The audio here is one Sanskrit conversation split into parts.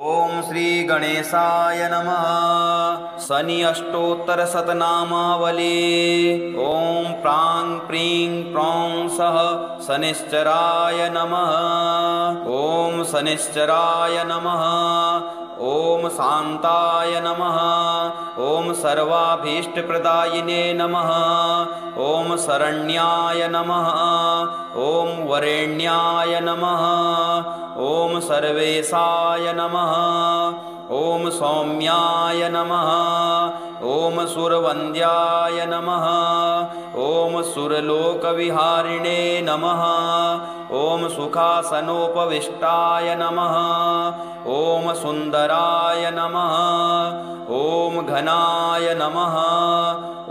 ओम श्री गणेशाय नमः। शनि अष्टोत्तर शतनामावली। ओम प्रां प्रीं प्रौं सः शनिश्चराय नमः। ओम शनिश्चराय नमः। ओम शांताय नमः। ओम सर्वाभीष्टप्रदायिने नमः। ओम शरण्याय नमः। ओम वरेण्याय नमः। ओम सर्वेशाय नमः। ओम सौम्याय नमः। ओम सुरवन्द्याय नमः। ओम सुरलोकविहारिणे नमः। ओम सुखासनोपविष्टाय नमः। ओम सुंदराय नमः। ओम घनाय नमः।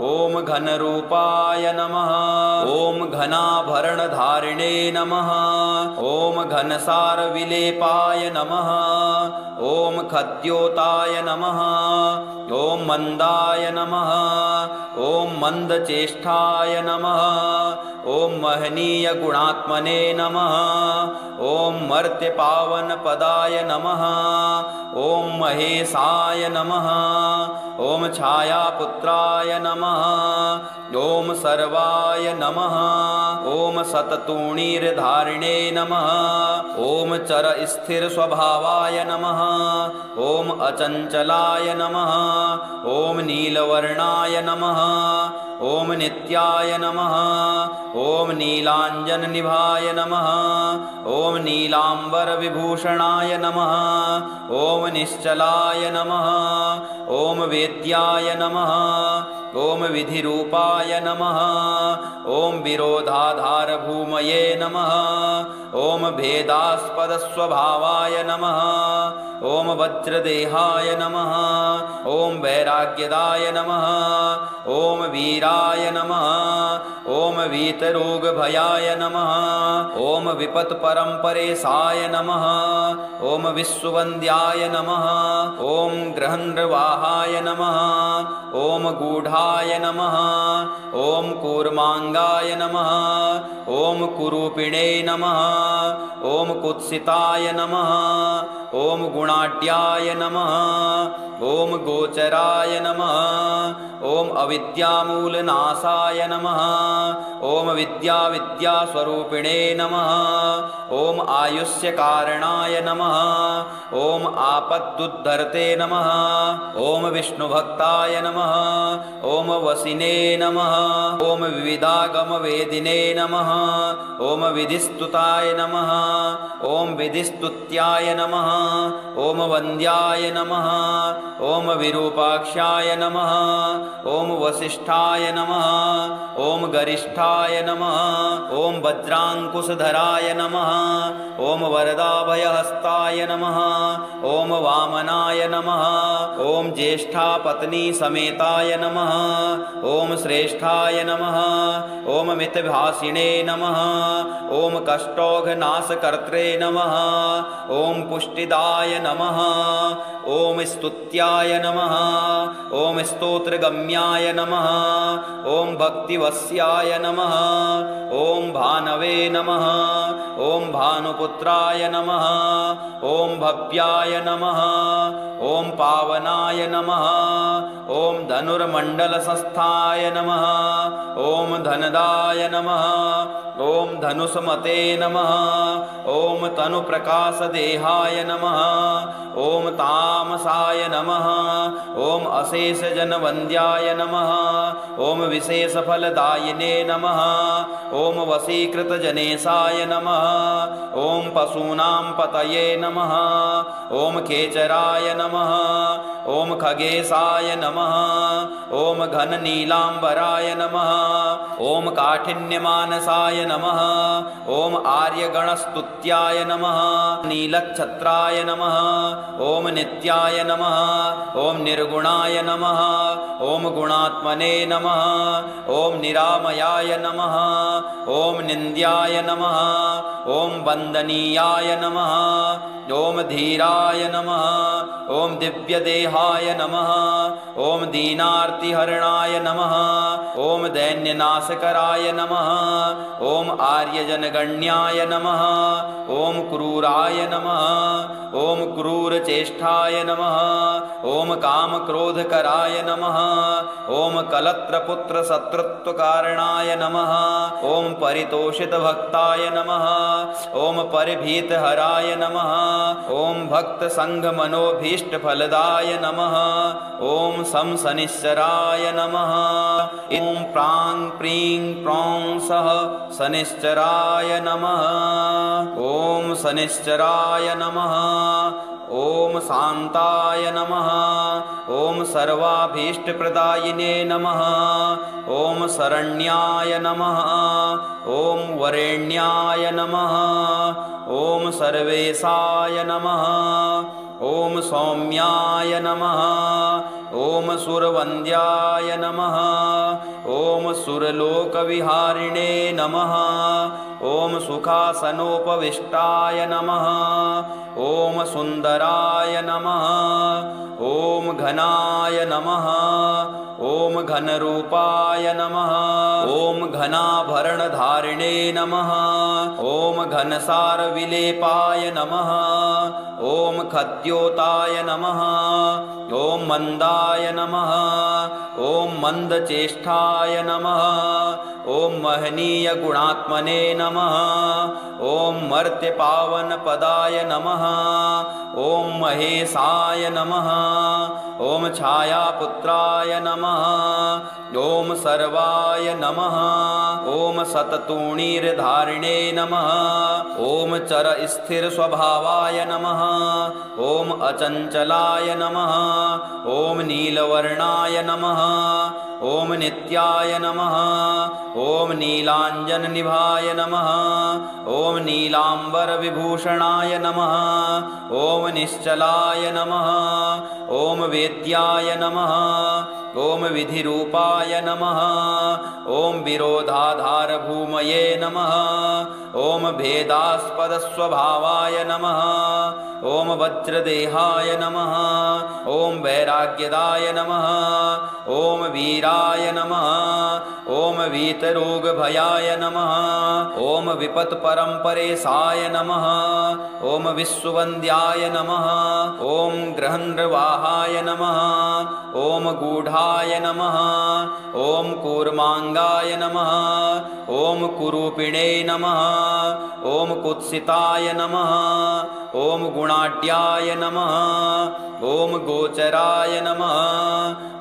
ओम घनरूपाय नमः। ओम घनाभरणधारिणे नमः। ओम घनसारविलेपाय नमः। ओम खद्योताय नमः। ओम मंदाय नमः। ओम मंदचेष्टाय नमः। ओम महनीय गुणात्मने नमः। ओम मर्त्यपावनपदाय नमः। ओम महेशाय नमः। ओम छायापुत्राय नमः। ओम सर्वाय नमः। ओम सततूणीर्धारिणे नमः। ओम चर स्थिर स्वभावाय नमः। ओम अचंचलाय नमः। ओम नीलवर्णाय नमः। ओम नित्याय नमः। ओम नीलांजननिभाय नमः। ओम नीलांबर विभूषणाय नमः। ओम निश्चलाय नमः। ओम वेद्याय नमः। ओम विधिरूपाय नमः। ओम विरोधाधार भूमये नमः। ओम भेदास्पद स्वभावाय नमः। ओम वज्रदेहाय नमः। ओम वैराग्यदाय नमः। ओम वीराय नमः। ओम वीतरोगभयाय नमः। ओम विपत्परम्परेशाय नमः। ओम विश्ववन्द्याय नमः। ओम ग्रहन्वाहाय नमः। ओम गूढ़ाय नमः। ओम कूर्मांगाय नमः। ओम कुरूपिणे नमः। ओम कुत्सिताय नमः। ओम गुणाढ्याय नमः। ओम गोचराय नमः। ओम अविद्यामूलनाशाय नमः। ओम विद्यास्वरूपिणे नमः। ओम आयुष्यकारणाय नमः। ओम आपद्दुद्धरते नमः। ओम विष्णुभक्ताय नमः। ओम वसिने नमः। ओम विविधागमवेदिने नमः। ओम विधिस्तुताय नमः। ओम विधिस्तुत्याय नमः। ओम वन्द्याय नमः। ओम विरूपाक्षाय नमः। ओम वसिष्ठाय नमः। ओम गरिष्ठाय नमः। ओम वज्रांकुशधराय नमः। ओम वरदाभयहस्ताय नमः। ओम वामनाय नमः। ओम ज्येष्ठापत्नी समेताय नमः। ओम श्रेष्ठाय नमः। ओम मितभाषिणे नमः। ओम कष्टौघनाशकर्त्रे नमः। ओम पुष्टिदाय नमः। ओम स्तुत्याय नमः। ओम स्तोत्रगम्याय नमः। ओम भक्तिवस्याय नमः। ओम भानवे नमः। ओम भानुपुत्राय नमः। ओम भव्याय नमः। ओम पावनाय नमः। ओम धनुर्मण्डलसंस्थाय नमः। ओम धनदाय नमः। ओम धनुषमते नमः। ओम तनुप्रकाशदेहाय नमः। ओम तामसाय नमः। ओम अशेषजनवन्द्याय नमः। ओम विशेषफलदायिने नमः। ओम वशीकृतजनेशाय नमः। ओम पशूनां पतये नमः। ओम खेचराय नमः। ओम खगेशाय नमः। ओम घननीलांबराय नमः। ओम काठिन्यमानसाय नमः। ओम आर्यगणस्तुत्याय नमः। नीलच्छत्राय नमः। ओम नित्याय नमः। ओम निर्गुणाय नमः। ओम गुणात्मने नमः। ओम निरामयाय नमः। ओम निन्द्याय नमः। ओम वन्दनीयाय नमः। ॐ धीराय नमः ॐ दिव्यदेहाय नमः ॐ दीनार्तिहरणाय नमः ॐ दैन्यनाशकराय नमः ॐ आर्यजनगण्याय नमः ॐ क्रूराय नमः ॐ क्रूरचेष्टाय नमः ॐ कामक्रोधकराय नमः ॐ कलत्रपुत्रशत्रुत्वकारणाय नमः ॐ परितोषितभक्ताय नमः ॐ परिभीतहराय नमः ॐ भक्तसङ्घमनोभीष्टफलदाय नमः ॐ शं शनिश्चराय नमः ॐ प्रां प्रीं प्रौं सः शनिश्चराय नमः ॐ शनिश्चराय नमः ॐ शान्ताय नमः ॐ सर्वाभीष्टप्रदायिने नमः ॐ शरण्याय नमः ॐ वरेण्याय नमः ॐ सर्वेशाय नमः ॐ सौम्याय नमः ॐ सुरवन्द्याय नमः ॐ सुरलोकविहारिणे नमः ॐ सुखासनोपविष्टाय नमः ॐ सुन्दराय नमः ॐ घनाय नमः ॐ घनरूपाय नमः ॐ घनाभरणधारिणे नमः ॐ घनसारविलेपाय नमः ॐ खद्योताय नमः ॐ मन्दाय नमः ॐ मन्दचेष्टाय नमः ॐ महनीयगुणात्मने नमः ॐ मर्त्यपावनपदाय नमः ॐ महेशाय नमः ॐ छायापुत्राय नमः ॐ सर्वाय नमः ॐ शततूणीरधारिणे नमः ॐ चरस्थिरस्वभावाय नमः ॐ अचञ्चलाय नमः ॐ नीलवर्णाय नमः ॐ नित्याय नमः ॐ नीलाञ्जननिभाय नमः ॐ नीलाम्बरविभूषणाय नमः ॐ निश्चलाय नमः ॐ वेद्याय नमः ॐ विधिरूपाय नमः ॐ विरोधाधारभूमये नमः ॐ भेदास्पदस्वभावाय नमः ॐ वज्रदेहाय नमः ॐ वैराग्यदाय नमः ॐ वीराय नमः ॐ वीतरोगभयाय नमः ॐ विपत्परम्परेशाय नमः ॐ विश्ववन्द्याय नमः ॐ ग्रहन्वाहाय नमः ॐ गूढाय नमः ॐ कूर्माङ्गाय नमः ॐ कुरूपिणे नमः ॐ कुत्सिताय नमः ॐ गुणाढ्याय नमः ॐ गोचराय नमः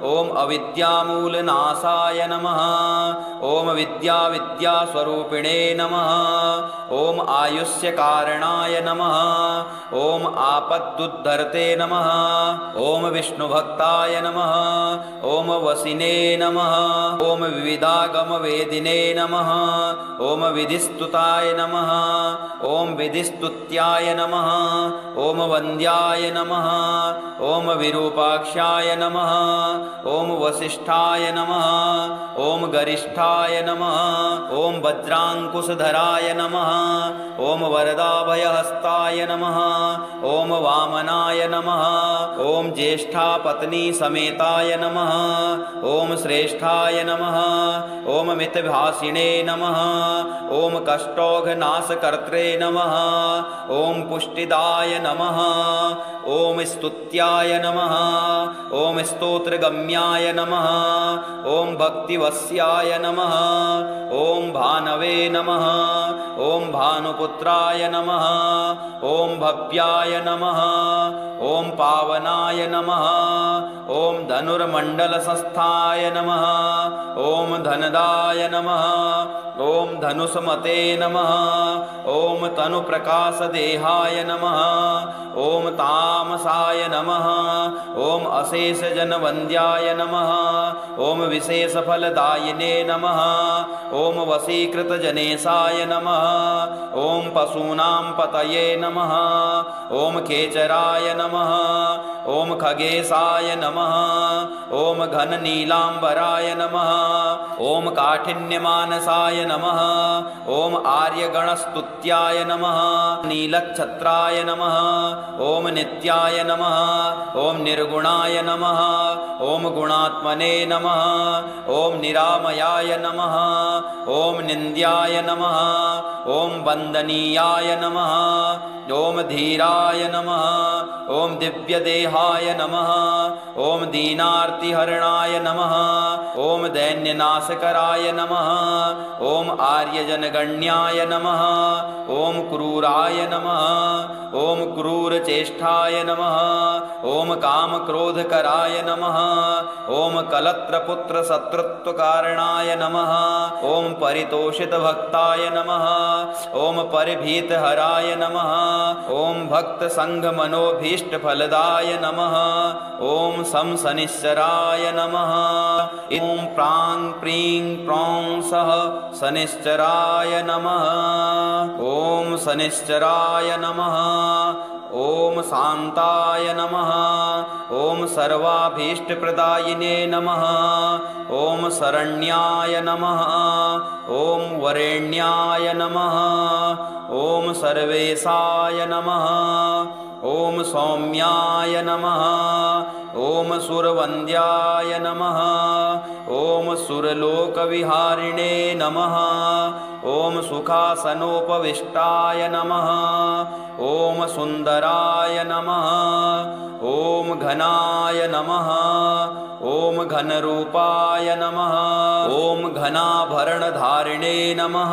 ॐ अविद्यामूलनाशाय नमः ॐ विद्यास्वरूपिणे नमः ॐ आयुष्यकारणाय नमः ॐ आपदुद्धर्ते नमः ॐ विष्णुभक्ताय नमः ॐ वसिने नमः ॐ विविधागमवेदिने नमः ॐ विधिस्तुताय नमः ॐ विधिस्तुत्याय नमः ॐ वन्द्याय नमः ॐ विरूपाक्षाय नमः ॐ वसिष्ठाय नमः ॐ गरिष्ठाय नमः ॐ वज्राङ्कुशधराय नमः ॐ वरदाभयहस्ताय नमः ॐ वामनाय नमः ॐ ज्येष्ठापत्नी समेताय नमः ॐ श्रेष्ठाय नमः ॐ मितभाषिणे नमः ॐ कष्टौघनाशकर्त्रे नमः ॐ पुष्टिदाय नमः ॐ स्तुत्याय नमः ॐ स्तोत्रगम्याय नमः ॐ भक्तिवस्याय नमः ॐ भानवे नमः ॐ भानुपुत्राय नमः ॐ भव्याय नमः ॐ पावनाय नमः ॐ धनुर्मण्डलसंस्थाय नमः ॐ धनदाय नमः ॐ धनुषमते नमः ॐ तनुप्रकाशदेहाय नमः ॐ तामसाय नमः ॐ अशेषजनवन्द्याय नमः ॐ विशेषफलदायिने नमः ॐ वशीकृतजनेशाय नमः ॐ पशूनां पतये नमः ॐ खेचराय नमः ॐ खगेशाय नमः ॐ घननीलाम्बराय नमः ॐ काठिन्यमानसाय नमः ॐ आर्यगणस्तुत्याय नमः नीलच्छत्राय नमः ॐ नित्याय नमः ॐ निर्गुणाय नमः ॐ गुणात्मने नमः ॐ निरामयाय नमः ॐ निन्द्याय नमः ॐ वन्दनीयाय नमः ॐ धीराय नमः ॐ दिव्यदेहाय नमः ॐ दीनार्तिहरणाय नमः ॐ दैन्यनाशकराय नमः ॐ आर्यजनगण्याय नमः ॐ क्रूराय नमः ॐ क्रूरचेष्टाय नमः ॐ कामक्रोधकराय नमः ॐ कलत्रपुत्रशत्रुत्वकारणाय नमः ॐ परितोषितभक्ताय नमः ॐ परिभीतहराय नमः ॐ भक्तसङ्घमनोभीष्टफलदाय नमः ॐ शनिश्चराय नमः ॐ प्रां प्रीं प्रौं सः शनिश्चराय नमः ॐ शनिश्चराय नमः ॐ शान्ताय नमः ॐ सर्वाभीष्टप्रदायिने नमः ॐ शरण्याय नमः ॐ वरेण्याय नमः ॐ सर्वेशाय नमः ॐ सौम्याय नमः ॐ सुरवन्द्याय नमः ॐ सुरलोकविहारिणे नमः ॐ सुखासनोपविष्टाय नमः ॐ सुन्दराय नमः ॐ घनाय नमः ॐ घनरूपाय नमः ॐ घनाभरणधारिणे नमः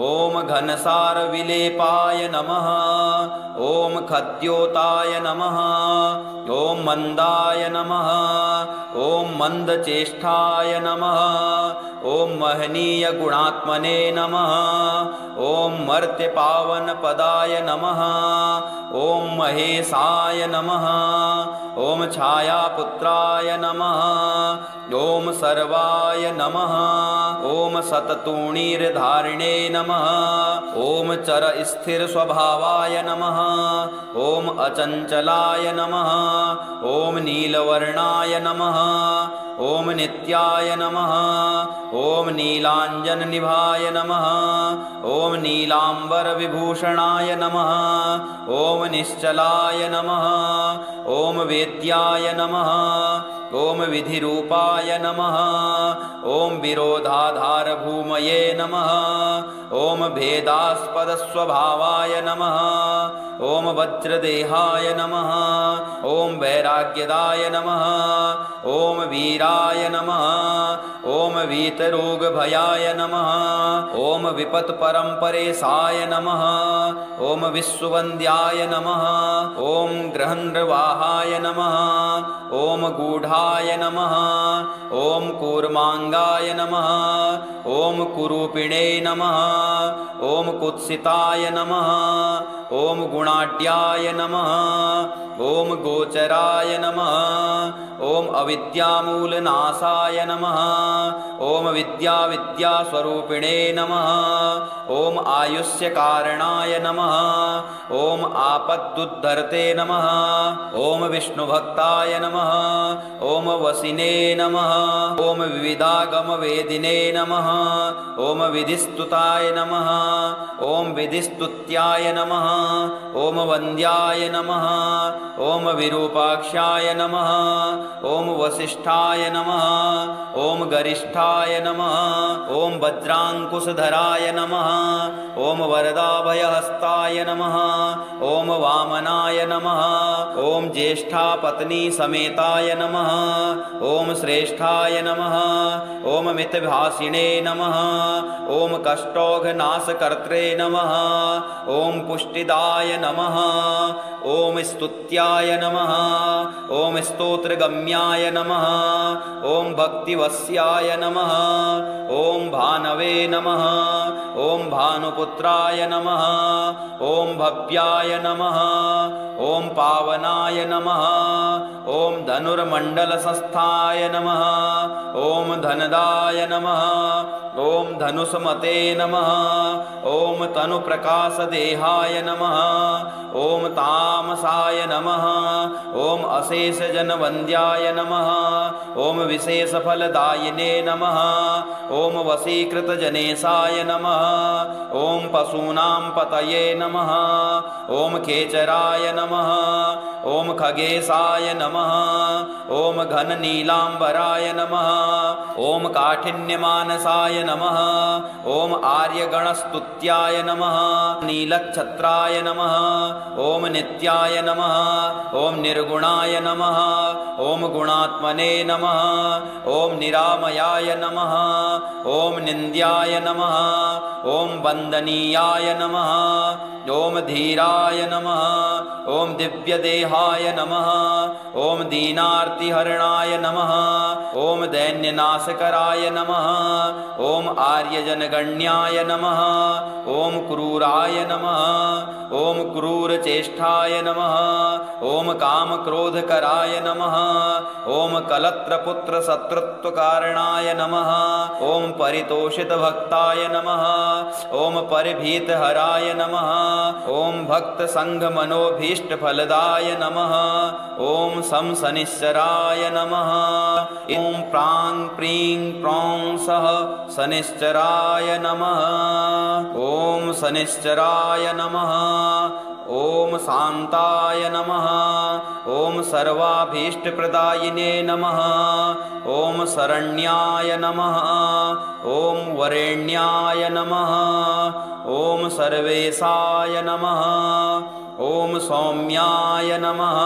ॐ घनसारविलेपाय नमः ॐ खद्योताय नमः ॐ मन्दाय नमः ॐ मन्दचेष्टाय नमः ॐ महनीयगुणात्मने नमः ॐ मर्त्यपावनपदाय नमः ॐ महेशाय नमः ॐ छायापुत्राय नमः ॐ सर्वाय नमः ॐ शततूणीरधारिणे नमः ॐ चरस्थिरस्वभावाय नमः ॐ अचञ्चलाय नमः ॐ नीलवर्णाय नमः ॐ नित्याय नमः ॐ नीलाञ्जननिभाय नमः ॐ नीलाम्बरविभूषणाय नमः ॐ निश्चलाय नमः ॐ वेद्याय नमः ॐ विधिरूपाय नमः ॐ विरोधाधारभूमये नमः ॐ भेदास्पदस्वभावाय नमः ॐ वज्रदेहाय नमः ॐ वैराग्यदाय नमः ॐ वीराय नमः ॐ वीतरोगभयाय नमः ॐ विपत्परम्परेशाय नमः ॐ विश्ववन्द्याय नमः ॐ ग्रहन्द्रवाहाय नमः ॐ गूढाय नमः ॐ कूर्माङ्गाय नमः ॐ कुरूपिणे नमः ॐ कुत्सिताय नमः ॐ गुणाढ्याय नमः ॐ गोचराय नमः ॐ अविद्यामूलनाशाय नमः ॐ विद्यास्वरूपिणे नमः ॐ आयुष्यकारणाय नमः ॐ आपदुद्धरते नमः ॐ विष्णुभक्ताय नमः ॐ वसिने नमः ॐ विविधागमवेदिने नमः ॐ विधिस्तुताय नमः ॐ विधिस्तुत्याय नमः ॐ वन्द्याय नमः ॐ विरूपाक्षाय नमः ॐ वसिष्ठाय नमः ॐ गरिष्ठाय नमः ॐ वज्राङ्कुशधराय नमः ॐ वरदाभयहस्ताय नमः ॐ वामनाय नमः ॐ ज्येष्ठापत्नीसमेताय नमः ॐ श्रेष्ठाय नमः ॐ मितभाषिणे नमः ॐ कष्टौघनाशकर्त्रे नमः ॐ पुष्टिदाय नमः ॐ स्तुत्याय नमः ॐ स्तोत्रगम्याय नमः ॐ भक्तिवस्याय नमः ॐ भानवे नमः ॐ भानुपुत्राय नमः ॐ भव्याय नमः ॐ पावनाय नमः ॐ धनुर्मण्डलसंस्थाय नमः ॐ धनदाय नमः ॐ धनुषमते नमः ॐ तनुप्रकाशदेहाय नमः नमः ॐ तामसाय नमः ॐ अशेषजनवन्द्याय नमः ॐ विशेषफलदायिने नमः ॐ वशीकृतजनेशाय नमः ॐ पशूनां पतये नमः ॐ खेचराय नमः ॐ खगेशाय नमः ॐ घननीलाम्बराय नमः ॐ काठिन्यमानसाय नमः ॐ आर्यगणस्तुत्याय नमः नीलच्छत्राय नमः ॐ नित्याय नमः ॐ निर्गुणाय नमः ॐ गुणात्मने नमः ॐ निरामयाय नमः ॐ निन्द्याय नमः ॐ वन्दनीयाय नमः ॐ धीराय नमः ॐ दिव्यदेहाय नमः ॐ दीनार्तिहरणाय नमः ॐ दैन्यनाशकराय नमः ॐ आर्यजनगण्याय नमः ॐ क्रूराय नमः ॐ क्रूरचेष्टाय नमः ॐ कामक्रोधकराय नमः ॐ कलत्रपुत्रशत्रुत्वकारणाय नमः ॐ परितोषितभक्ताय नमः ॐ परिभीतहराय नमः ॐ भक्तसङ्घमनोभीष्टफलदाय नमः ॐ शनिश्चराय नमः ॐ प्रां प्रीं प्रौं सः शनिश्चराय नमः ॐ शनिश्चराय नमः ॐ शान्ताय नमः ॐ सर्वाभीष्टप्रदायिने नमः ॐ शरण्याय नमः ॐ वरेण्याय नमः ॐ सर्वेशाय नमः ॐ सौम्याय नमः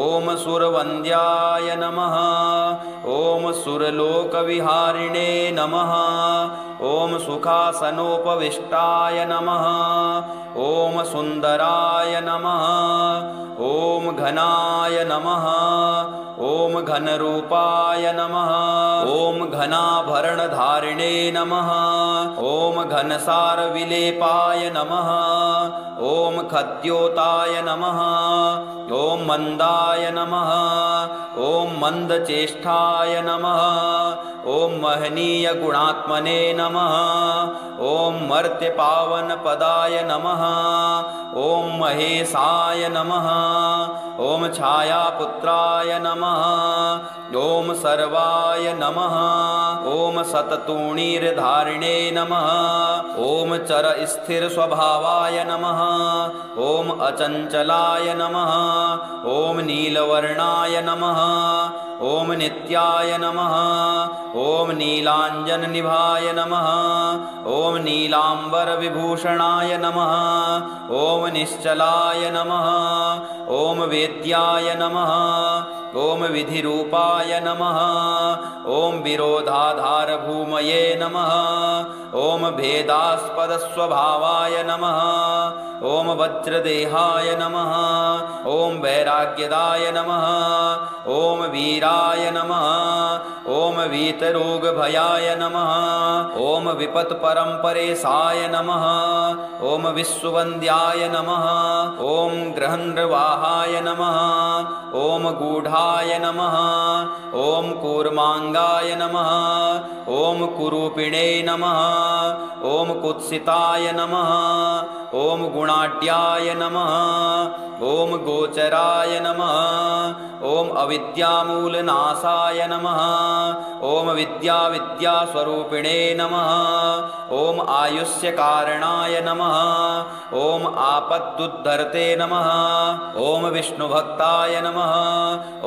ॐ सुरवन्द्याय नमः ॐ सुरलोकविहारिणे नमः ॐ सुखासनोपविष्टाय नमः ॐ सुन्दराय नमः ॐ घनाय नमः ॐ घनरूपाय नमः ॐ घनाभरणधारिणे नमः ॐ घनसारविलेपाय नमः ॐ खद्योताय नमः ॐ मन्दाय नमः ॐ मन्दचेष्टाय नमः ॐ महनीयगुणात्मने नमः ॐ मर्त्यपावनपदाय नमः ॐ महेशाय नमः ॐ छायापुत्राय नमः ॐ सर्वाय नमः ॐ शततूणीरधारिणे नमः ॐ चरस्थिरस्वभावाय नमः ॐ अचञ्चलाय नमः ॐ नीलवर्णाय नमः ॐ नित्याय नमः ॐ नीलाञ्जननिभाय नमः ॐ नीलाम्बरविभूषणाय नमः ॐ निश्चलाय नमः ॐ वेद्याय नमः ॐ विधिरूपाय नमः ॐ विरोधाधारभूमये नमः ॐ भेदास्पदस्वभावाय नमः ॐ वज्रदेहाय नमः ॐ वैराग्यदाय नमः ॐ वीराय नमः ॐ वीतरोगभयाय नमः ॐ विपत्परम्परेशाय नमः ॐ विश्ववन्द्याय नमः ॐ ग्रहन्वाहाय नमः ॐ गूढाय नमः ॐ कूर्माङ्गाय नमः ॐ कुरूपिणे नमः ॐ कुत्सिताय नमः ॐ गुणाढ्याय नमः ॐ गोचराय नमः ॐ अविद्यामूलनाशाय नमः ॐ विद्यास्वरूपिणे नमः ॐ आयुष्यकारणाय नमः ॐ आपदुद्धरते नमः ॐ विष्णुभक्ताय नमः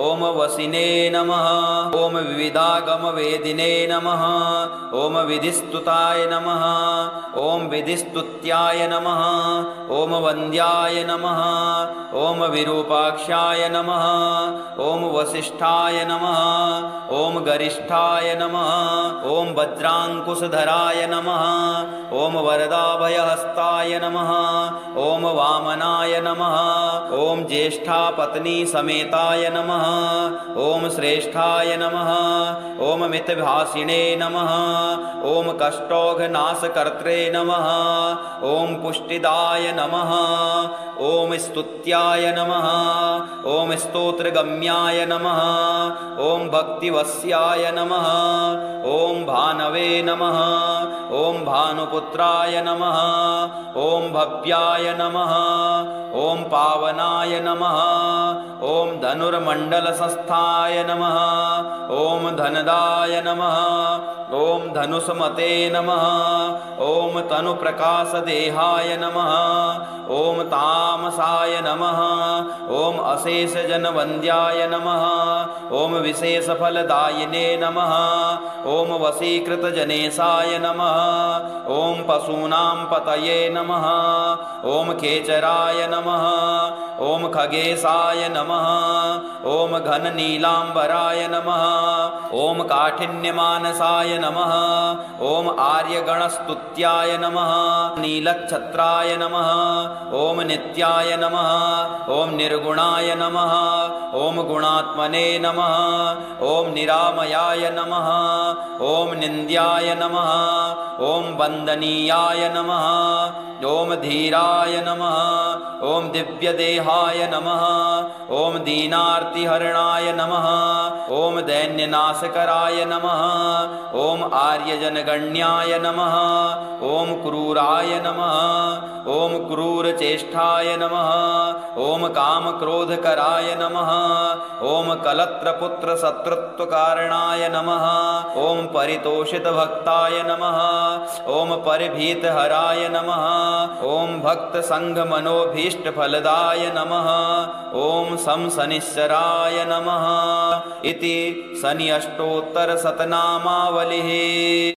ॐ वसिने नमः ॐ विविधागमवेदिने नमः ॐ विधिस्तुताय नमः ॐ विधिस्तुत्याय नमः ॐ वन्द्याय नमः ॐ विरूपाक्षाय नमः ॐ वसिष्ठाय नमः ॐ गरिष्ठाय नमः ॐ वज्राङ्कुशधराय नमः ॐ वरदाभयहस्ताय नमः ॐ वामनाय नमः ॐ ज्येष्ठापत्नीसमेताय नमः ॐ श्रेष्ठाय नमः ॐ मितभाषिणे नमः ॐ कष्टौघनाशकर्त्रे नमः ॐ पुष्टि स्तुतिदाय नमः। ॐ स्तुत्याय नमः। ॐ स्तोत्रगम्याय नमः। ॐ भक्तिवस्याय नमः। ॐ भानवे नमः। ॐ भानुपुत्राय नमः। ॐ भव्याय नमः। ॐ पावनाय नमः। ॐ धनुर्मण्डलसंस्थाय नमः। ॐ धनदाय नमः। ॐ धनुषमते नमः। ॐ तनुप्रकाशदेहाय नमः। ॐ तामसाय नमः। ॐ अशेषजनवन्द्याय नमः। ॐ विशेषफलदायिने नमः। ॐ वशीकृतजनेशाय नमः। ॐ पशूनां पतये नमः। ॐ खेचराय नमः। ॐ खगेशाय नमः। ॐ घननीलाम्बराय नमः। ॐ काठिन्यमानसाय नमः। ॐ आर्यगणस्तुत्याय नमः। नीलच्छत्राय नमः। ॐ नित्याय नमः। ॐ निर्गुणाय नमः। ॐ गुणात्मने नमः। ॐ निरामयाय नमः। ॐ निन्द्याय नमः। ॐ वन्दनीयाय नमः। ॐ धीराय नमः। ॐ दिव्यदेहाय नमः। ॐ दीनार्तिहरणाय नमः। ॐ दैन्यनाशकराय नमः। ॐ आर्यजनगण्याय नमः। ॐ क्रूराय नमः। ॐ क्रूरचेष्टाय नमः। ॐ कामक्रोधकराय नमः। ॐ कलत्रपुत्रशत्रुत्वकारणाय नमः। ॐ परितोषितभक्ताय नमः। ॐ परिभीतहराय नमः। ॐ भक्तसङ्घमनोभीष्टफलदाय नमः। ॐ शनिश्चराय नमः। इति शनि अष्टोत्तरशतनामावलिः।